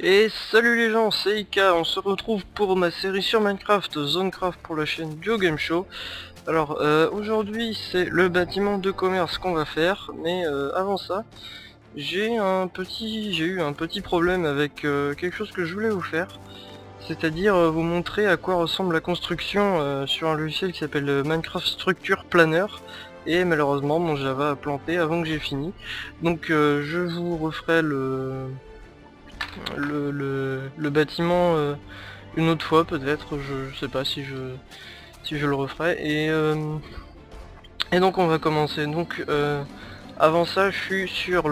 Et salut les gens, c'est Ika, on se retrouve pour ma série sur Minecraft, Zonecraft pour la chaîne BioGame Show. Alors aujourd'hui c'est le bâtiment de commerce qu'on va faire, mais avant ça, j'ai eu un petit problème avec quelque chose que je voulais vous faire. C'est-à-dire vous montrer à quoi ressemble la construction sur un logiciel qui s'appelle Minecraft Structure Planner. Et malheureusement mon Java a planté avant que j'ai fini. Donc je vous referai le bâtiment une autre fois peut-être, je sais pas si je le referai. Et donc on va commencer. Donc avant ça je suis sur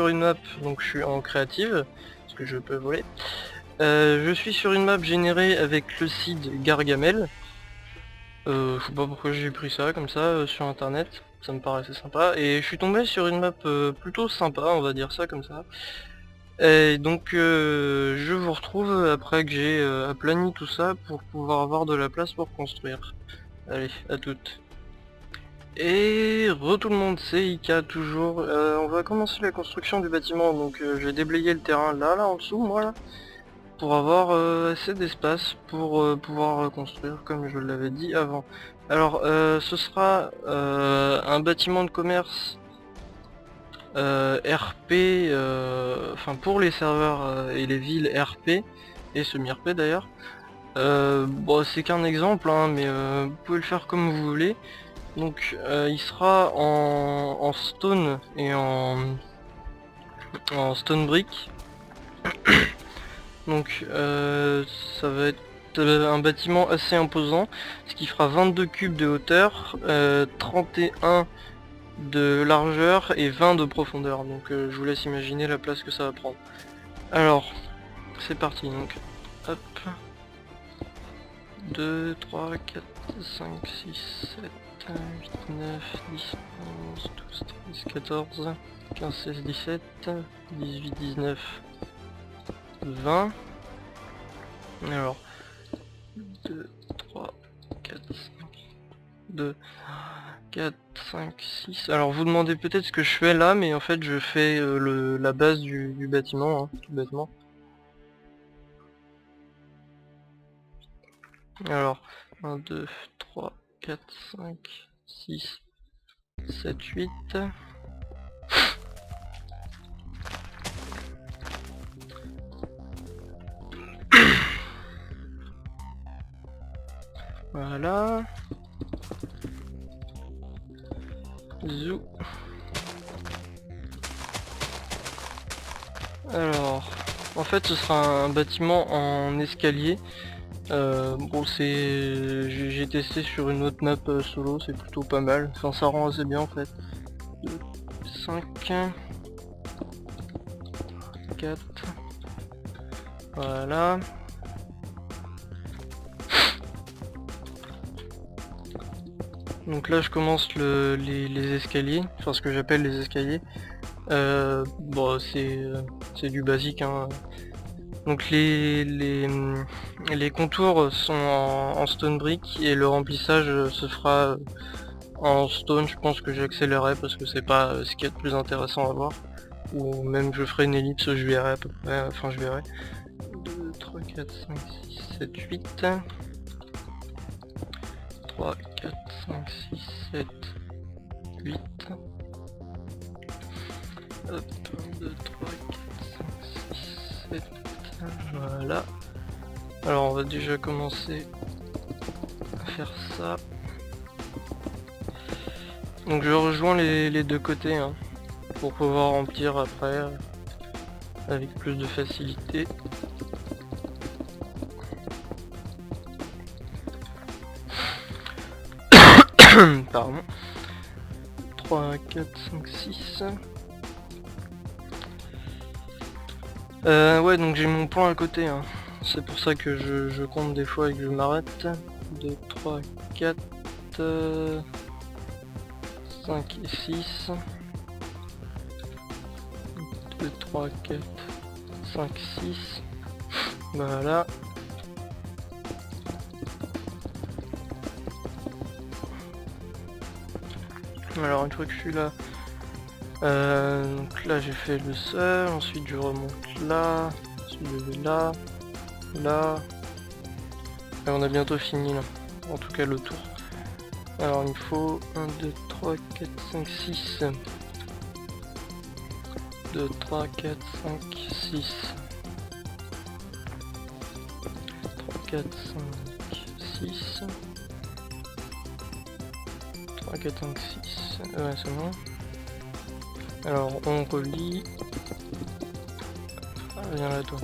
une map, donc je suis en créative, parce que je peux voler. Je suis sur une map générée avec le seed Gargamel. Je sais pas pourquoi j'ai pris ça comme ça sur internet, ça me paraissait sympa. Et je suis tombé sur une map plutôt sympa, on va dire ça comme ça. Et donc je vous retrouve après que j'ai aplani tout ça pour pouvoir avoir de la place pour construire. Allez, à toutes. Et tout le monde, c'est Ika toujours. On va commencer la construction du bâtiment, donc je vais déblayer le terrain là en dessous, moi là, pour avoir assez d'espace pour pouvoir construire comme je l'avais dit avant. Alors ce sera un bâtiment de commerce RP, enfin pour les serveurs et les villes RP et semi-RP d'ailleurs. Bon, c'est qu'un exemple, hein, mais vous pouvez le faire comme vous voulez. Donc il sera en stone et en stone brick. Donc ça va être un bâtiment assez imposant, ce qui fera 22 cubes de hauteur, 31 de largeur et 20 de profondeur, donc je vous laisse imaginer la place que ça va prendre. Alors, c'est parti, donc, hop, 2, 3, 4, 5, 6, 7, 8, 9, 10, 11, 12, 13, 14, 15, 16, 17, 18, 19, 20, alors, 2, 3, 4, 5, 2, 4, 5, 6. Alors vous demandez peut-être ce que je fais là, mais en fait je fais la base du bâtiment, hein, tout bêtement. Alors 1, 2, 3, 4, 5, 6, 7, 8. Voilà. Zou. Alors, en fait ce sera un bâtiment en escalier. Bon, j'ai testé sur une autre map solo, c'est plutôt pas mal. Enfin, ça rend assez bien en fait. 2, 5, 4. Voilà. Donc là je commence les escaliers, enfin ce que j'appelle les escaliers. Bon c'est du basique, hein. Donc les contours sont en stone brick et le remplissage se fera en stone. Je pense que j'accélérerai parce que c'est pas ce qu'il y a de plus intéressant à voir. Ou même je ferai une ellipse, je verrai à peu près, enfin je verrai. 2, 3, 4, 5, 6, 7, 8. 3, 4, 5, 6, 7, 8. Hop, 1, 2, 3, 4, 5, 6, 7. Voilà. Alors on va déjà commencer à faire ça. Donc je rejoins les deux côtés, hein, pour pouvoir remplir après avec plus de facilité. Pardon. 3, 4, 5, 6. Ouais, donc j'ai mon point à côté, hein. C'est pour ça que je compte des fois et que je m'arrête. 2, 3, 4, 5 et 6. 2, 3, 4, 5, 6. Voilà. Alors une fois que je suis là, donc là j'ai fait le sol, ensuite je remonte là, celui là, là. Et on a bientôt fini là. En tout cas le tour. Alors il me faut 1, 2, 3, 4, 5, 6. 2, 3, 4, 5, 6. 3, 4, 5, 6. 3, 4, 5, 6. Ouais, c'est bon. Alors on relie. Ah, viens là toi.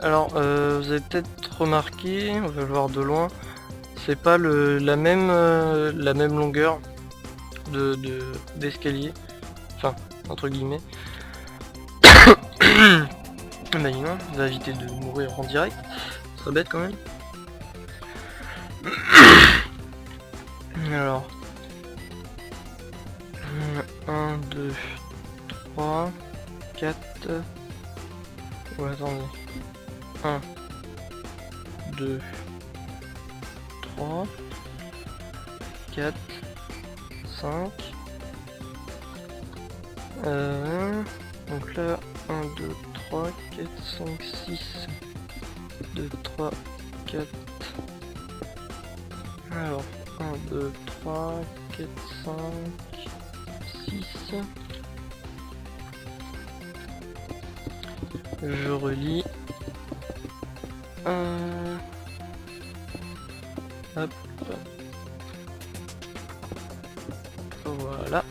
Alors vous avez peut-être remarqué, on va le voir de loin, c'est pas la même longueur d'escalier. Enfin, entre guillemets. Bah dis non, on va éviter de mourir en direct. Ce serait bête quand même. Alors 1, 2, 3, 4. Ouais, attendez. 1, 2, 3, 4, 5. Donc là, 1, 2, 3, 4, 5, 6. 2, 3, 4. Alors, 1, 2, 3, 4, 5, 6. Je relis. Hop. Voilà.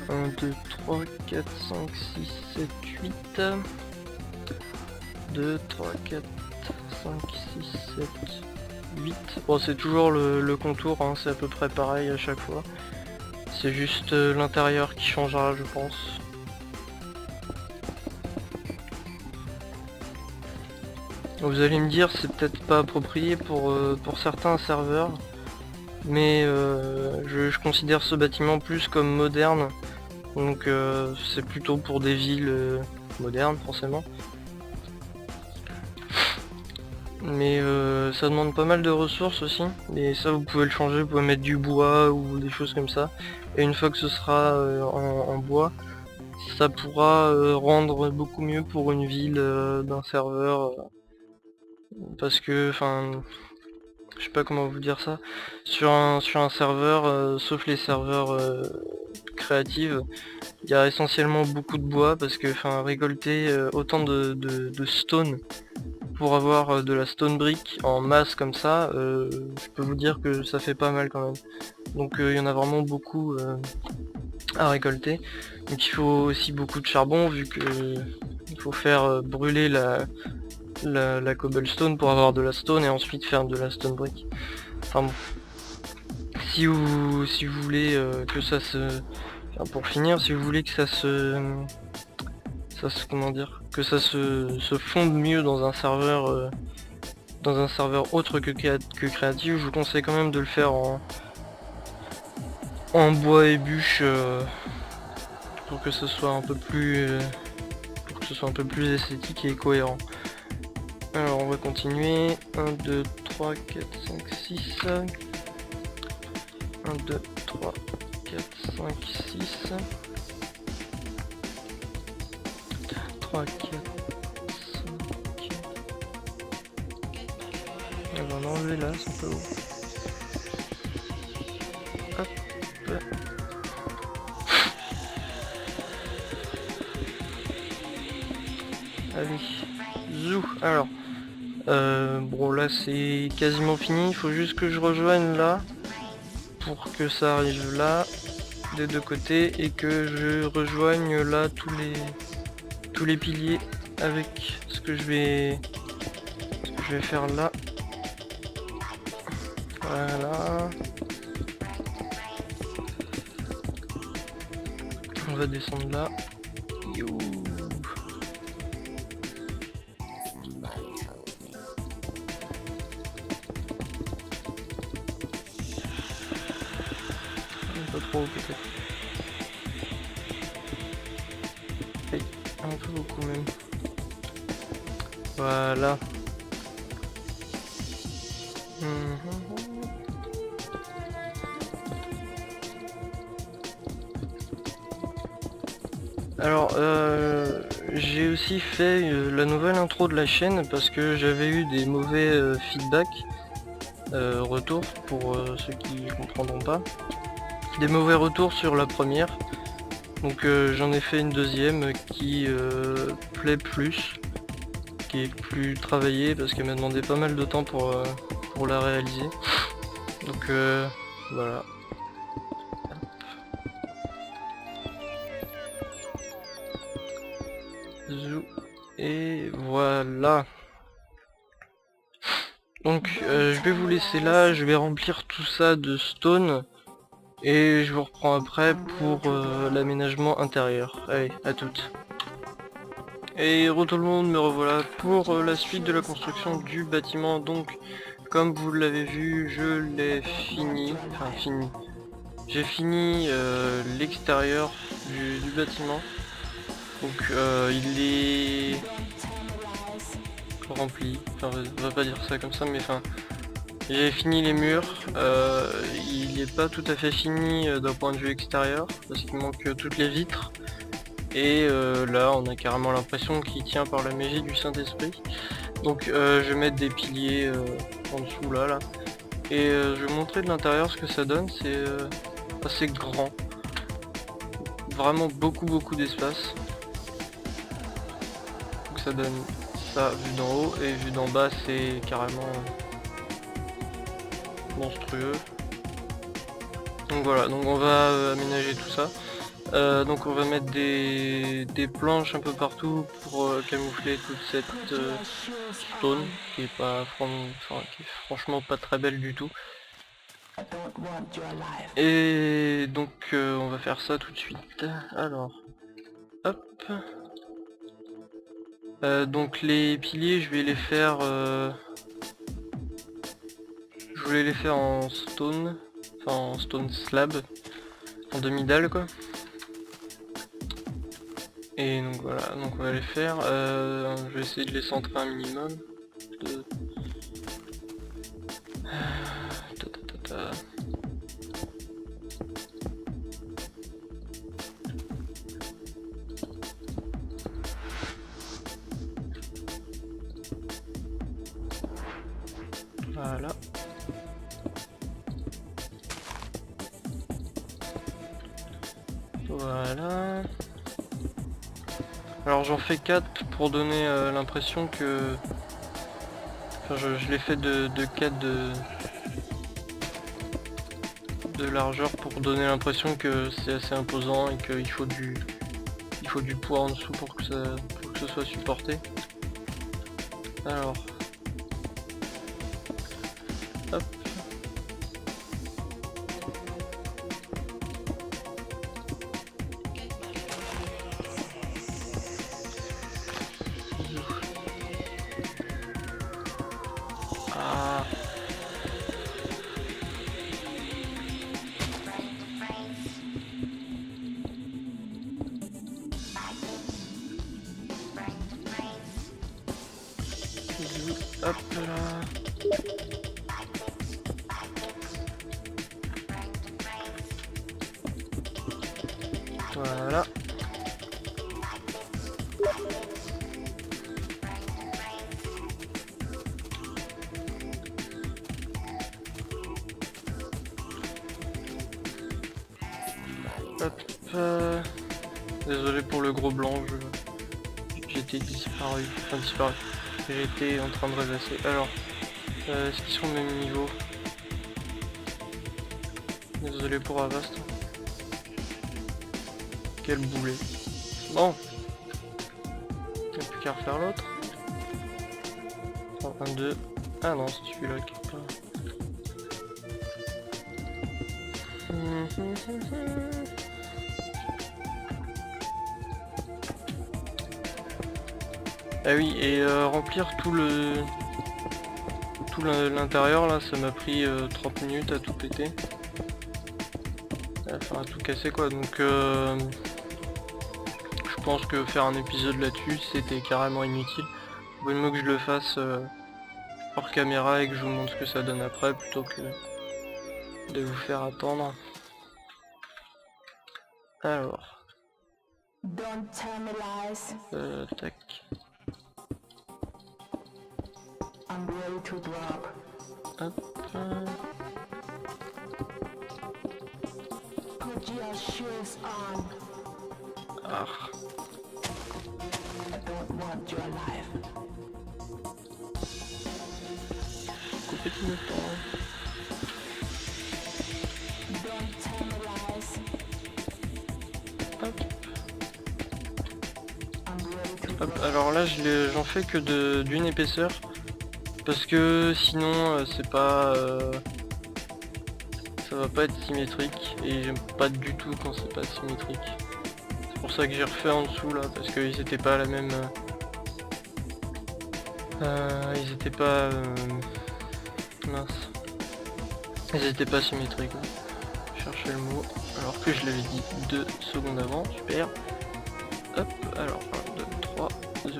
1, 2, 3, 4, 5, 6, 7, 8. 2, 3, 4, 5, 6, 7, 8. Bon, c'est toujours le contour, hein, c'est à peu près pareil à chaque fois. C'est juste l'intérieur qui changera, je pense. Vous allez me dire, c'est peut-être pas approprié pour certains serveurs, mais je considère ce bâtiment plus comme moderne, donc c'est plutôt pour des villes modernes forcément. Mais ça demande pas mal de ressources aussi, et ça vous pouvez le changer, vous pouvez mettre du bois ou des choses comme ça, et une fois que ce sera en bois, ça pourra rendre beaucoup mieux pour une ville d'un serveur. Parce que, enfin, je sais pas comment vous dire ça, sur un serveur, sauf les serveurs créatifs, il y a essentiellement beaucoup de bois, parce que, enfin, récolter autant de stone pour avoir de la stone brick en masse comme ça, je peux vous dire que ça fait pas mal quand même. Donc il y en a vraiment beaucoup à récolter. Donc il faut aussi beaucoup de charbon, vu que il faut faire brûler la cobblestone pour avoir de la stone et ensuite faire de la stone brick. Enfin bon. Si vous voulez que ça se... Enfin, pour finir, si vous voulez que ça se comment dire, que ça se fonde mieux dans un serveur autre que créatif, je vous conseille quand même de le faire en bois et bûche pour que ce soit un peu plus esthétique et cohérent. Alors on va continuer. 1, 2, 3, 4, 5, 6. 1, 2, 3, 4, 5, 6. 3, 4, 5. On va en enlever là, c'est un peu haut. Hop. Allez. Zou. Alors. Bon là c'est quasiment fini, il faut juste que je rejoigne là pour que ça arrive là des deux côtés et que je rejoigne là tous les piliers avec ce que je vais faire là. Voilà. On va descendre là. You. Pas trop peut-être. Un peu beaucoup même. Voilà. Alors j'ai aussi fait la nouvelle intro de la chaîne parce que j'avais eu des mauvais feedbacks, retours pour ceux qui comprendront pas. Des mauvais retours sur la première. Donc j'en ai fait une deuxième qui plaît plus, qui est plus travaillée parce qu'elle m'a demandé pas mal de temps pour la réaliser. Donc voilà. Et voilà. Donc je vais vous laisser là, je vais remplir tout ça de stone et je vous reprends après pour l'aménagement intérieur. Allez, à toutes. Et re tout le monde, me revoilà pour la suite de la construction du bâtiment. Donc comme vous l'avez vu, je l'ai fini, enfin fini. J'ai fini l'extérieur du bâtiment. Donc il est rempli, enfin on va pas dire ça comme ça, mais enfin j'ai fini les murs. Il n'est pas tout à fait fini d'un point de vue extérieur parce qu'il manque toutes les vitres. Et là on a carrément l'impression qu'il tient par la magie du Saint-Esprit. Donc je vais mettre des piliers en dessous là. Et je vais montrer de l'intérieur ce que ça donne. C'est assez grand. Vraiment beaucoup d'espace. Donc ça donne ça vu d'en haut, et vu d'en bas c'est carrément monstrueux. Donc voilà, donc on va aménager tout ça. Donc on va mettre des planches un peu partout pour camoufler toute cette stone qui est pas qui est franchement pas très belle du tout. Et donc on va faire ça tout de suite. Alors hop. Donc les piliers je vais les faire je voulais les faire en stone, enfin en stone slab, en demi-dalle quoi. Et donc voilà, donc on va les faire. Je vais essayer de les centrer un minimum. Voilà. Voilà. Alors j'en fais 4 pour donner l'impression que... Enfin je l'ai fait de 4 de largeur pour donner l'impression que c'est assez imposant et qu'il faut du poids en dessous pour que ce soit supporté. Alors hop. Ah. Hop là. Voilà. Hop. Désolé pour le gros blanc, j'étais disparu. Enfin disparu. J'étais en train de rêvasser. Alors, est-ce qu'ils sont au même niveau? Désolé pour Avast. Quel boulet. Bon. Il n'y a plus qu'à refaire l'autre. 1, 2. Ah non, c'est celui-là qui est pas... Ah oui, et remplir tout l'intérieur là, ça m'a pris 30 minutes à tout péter. Enfin à tout casser quoi, donc je pense que faire un épisode là-dessus c'était carrément inutile. Il vaut mieux que je le fasse hors caméra et que je vous montre ce que ça donne après plutôt que de vous faire attendre. Alors Don't tell me lies. Tac. I'm ready to drop. Hop. Put your shoes on. Ah. I don't want your life. Couper tout le temps. Don't tell me lies. Hop. I'm ready to Hop. drop. Alors là j'en fais que d'une épaisseur. Parce que sinon c'est pas... ça va pas être symétrique. Et j'aime pas du tout quand c'est pas symétrique. C'est pour ça que j'ai refait en dessous là. Parce qu'ils étaient pas à la même... ils étaient pas... mince. Ils étaient pas symétriques. Là. Je cherchais le mot. Alors que je l'avais dit 2 secondes avant. Super. Hop. Alors 1, 2, 3. Zou.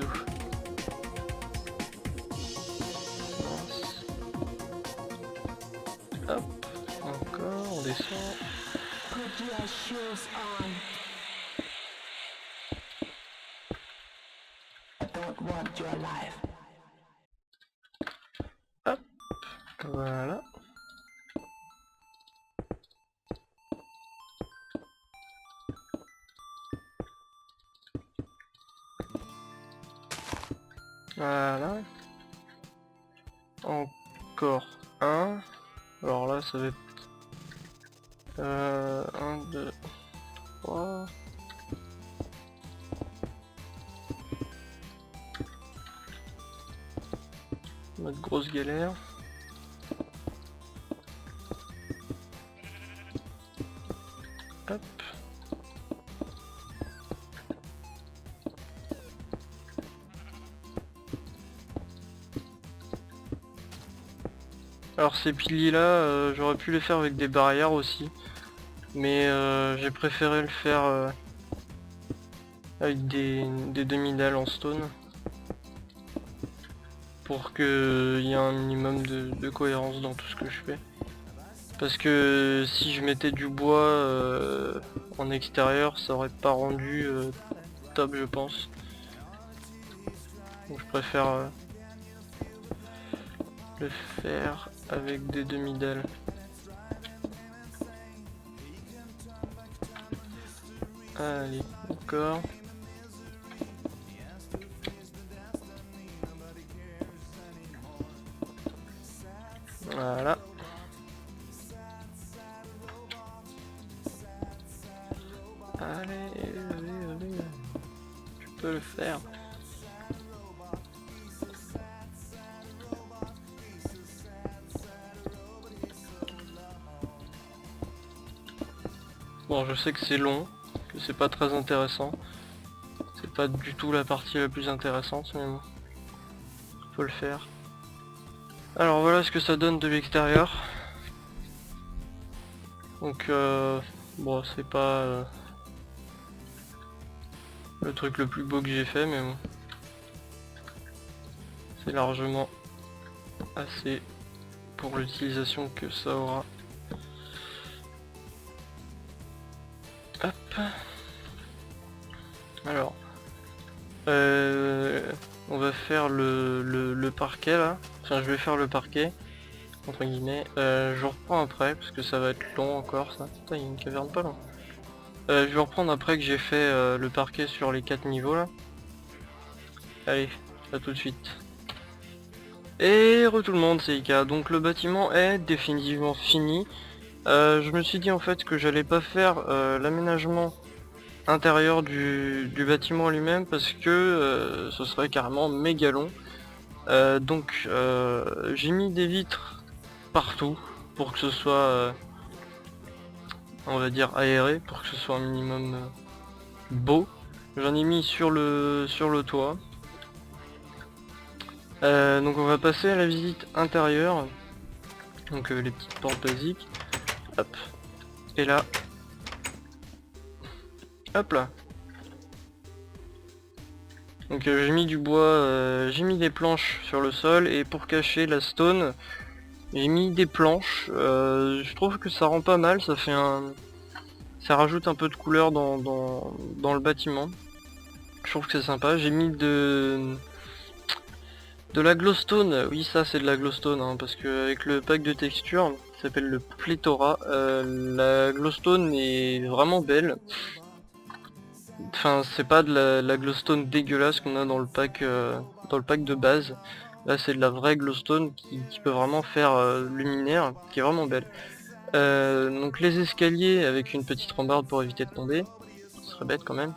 Hop, encore, on descend. Put your shoes on. I don't want your life. Hop, voilà. Voilà. Encore un. Alors là, ça va être... 1, 2, 3... Notre grosse galère. Hop. Alors ces piliers là, j'aurais pu les faire avec des barrières aussi. Mais j'ai préféré le faire avec des demi-dalles en stone. Pour qu'il y ait un minimum de cohérence dans tout ce que je fais. Parce que si je mettais du bois en extérieur, ça aurait pas rendu top je pense. Donc je préfère le faire avec des demi-dalles. Allez, encore. Voilà. Allez, allez. Tu peux le faire. Bon, je sais que c'est long, que c'est pas très intéressant. C'est pas du tout la partie la plus intéressante, mais bon. Faut le faire. Alors voilà ce que ça donne de l'extérieur. Donc bon, c'est pas le truc le plus beau que j'ai fait, mais bon. C'est largement assez pour l'utilisation que ça aura. Hop. Alors. On va faire le parquet là. Enfin je vais faire le parquet. Entre guillemets. Je reprends après parce que ça va être long encore ça. Putain, il y a une caverne pas loin. Je vais reprendre après que j'ai fait le parquet sur les 4 niveaux là. Allez, à tout de suite. Et re tout le monde, c'est Ika. Donc le bâtiment est définitivement fini. Je me suis dit en fait que j'allais pas faire l'aménagement intérieur du bâtiment lui-même parce que ce serait carrément méga long. Donc j'ai mis des vitres partout pour que ce soit on va dire aéré, pour que ce soit un minimum beau. J'en ai mis sur le toit. Donc on va passer à la visite intérieure. Donc les petites portes basiques. Hop. Et là. Hop là. Donc j'ai mis du bois, j'ai mis des planches sur le sol et pour cacher la stone, j'ai mis des planches. Je trouve que ça rend pas mal, ça ça rajoute un peu de couleur dans le bâtiment. Je trouve que c'est sympa. J'ai mis de la glowstone. Oui, ça c'est de la glowstone, hein, parce que avec le pack de texture qui s'appelle le Pléthora, la glowstone est vraiment belle. Enfin, c'est pas de la glowstone dégueulasse qu'on a dans le pack de base. Là, c'est de la vraie glowstone qui peut vraiment faire luminaire, qui est vraiment belle. Donc les escaliers avec une petite rambarde pour éviter de tomber. Ce serait bête quand même.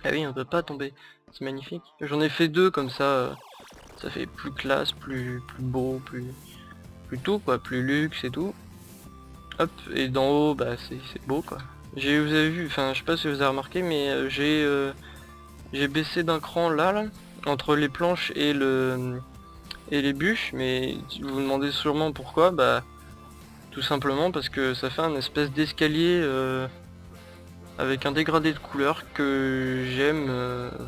Ah oui, on peut pas tomber. C'est magnifique. J'en ai fait deux comme ça. Ça fait plus classe, plus beau, plus tout quoi, plus luxe et tout. Hop, et d'en haut, bah c'est beau quoi. Vous avez vu, enfin je sais pas si vous avez remarqué, mais j'ai baissé d'un cran là, entre les planches et les bûches, mais vous vous demandez sûrement pourquoi, bah tout simplement parce que ça fait un espèce d'escalier avec un dégradé de couleur que j'aime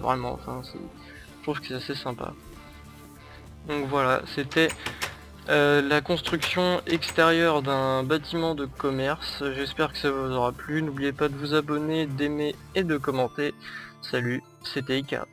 vraiment, enfin je trouve que c'est assez sympa. Donc voilà, c'était la construction extérieure d'un bâtiment de commerce. J'espère que ça vous aura plu. N'oubliez pas de vous abonner, d'aimer et de commenter. Salut, c'était Ika.